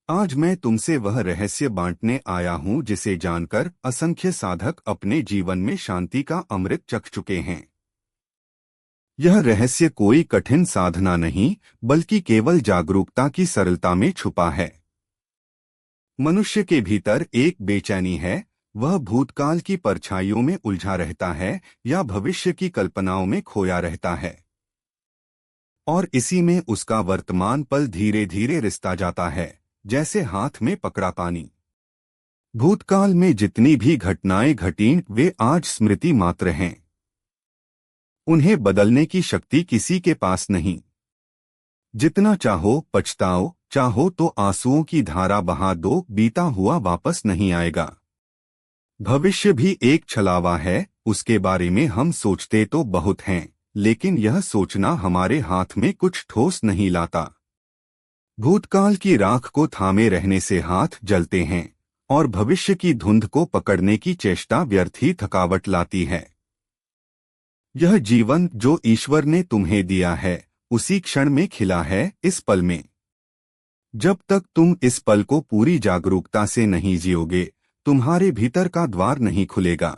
आज मैं तुमसे वह रहस्य बांटने आया हूं जिसे जानकर असंख्य साधक अपने जीवन में शांति का अमृत चख चुके हैं। यह रहस्य कोई कठिन साधना नहीं, बल्कि केवल जागरूकता की सरलता में छुपा है। मनुष्य के भीतर एक बेचैनी है। वह भूतकाल की परछाइयों में उलझा रहता है या भविष्य की कल्पनाओं में खोया रहता है, और इसी में उसका वर्तमान पल धीरे धीरे रिसता जाता है, जैसे हाथ में पकड़ा पानी। भूतकाल में जितनी भी घटनाएं घटीं वे आज स्मृति मात्र हैं। उन्हें बदलने की शक्ति किसी के पास नहीं। जितना चाहो पछताओ, चाहो तो आंसुओं की धारा बहा दो, बीता हुआ वापस नहीं आएगा। भविष्य भी एक छलावा है, उसके बारे में हम सोचते तो बहुत हैं, लेकिन यह सोचना हमारे हाथ में कुछ ठोस नहीं लाता। भूतकाल की राख को थामे रहने से हाथ जलते हैं, और भविष्य की धुंध को पकड़ने की चेष्टा व्यर्थ ही थकावट लाती है। यह जीवन जो ईश्वर ने तुम्हें दिया है, उसी क्षण में खिला है, इस पल में। जब तक तुम इस पल को पूरी जागरूकता से नहीं जियोगे, तुम्हारे भीतर का द्वार नहीं खुलेगा।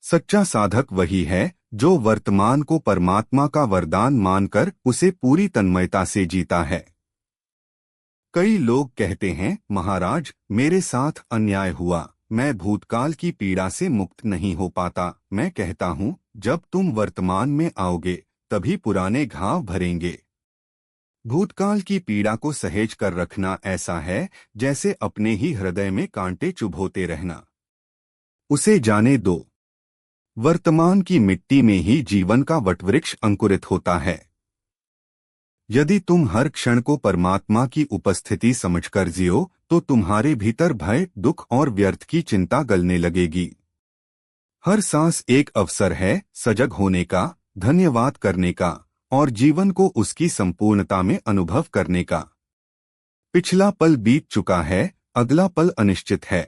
सच्चा साधक वही है जो वर्तमान को परमात्मा का वरदान मानकर उसे पूरी तन्मयता से जीता है। कई लोग कहते हैं, महाराज मेरे साथ अन्याय हुआ, मैं भूतकाल की पीड़ा से मुक्त नहीं हो पाता। मैं कहता हूँ, जब तुम वर्तमान में आओगे तभी पुराने घाव भरेंगे। भूतकाल की पीड़ा को सहेज कर रखना ऐसा है जैसे अपने ही हृदय में कांटे चुभोते रहना। उसे जाने दो। वर्तमान की मिट्टी में ही जीवन का वटवृक्ष अंकुरित होता है। यदि तुम हर क्षण को परमात्मा की उपस्थिति समझकर जियो, तो तुम्हारे भीतर भय, दुख और व्यर्थ की चिंता गलने लगेगी। हर सांस एक अवसर है सजग होने का, धन्यवाद करने का, और जीवन को उसकी संपूर्णता में अनुभव करने का। पिछला पल बीत चुका है, अगला पल अनिश्चित है।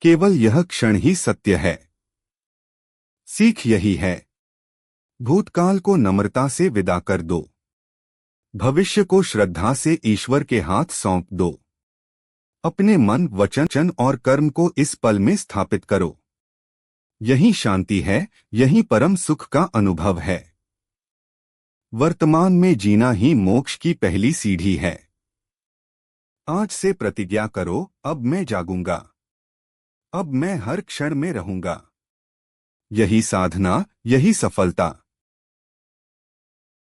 केवल यह क्षण ही सत्य है। सीख यही है, भूतकाल को नम्रता से विदा कर दो। भविष्य को श्रद्धा से ईश्वर के हाथ सौंप दो। अपने मन, वचन और कर्म को इस पल में स्थापित करो। यही शांति है, यही परम सुख का अनुभव है। वर्तमान में जीना ही मोक्ष की पहली सीढ़ी है। आज से प्रतिज्ञा करो, अब मैं जागूंगा, अब मैं हर क्षण में रहूंगा। यही साधना, यही सफलता।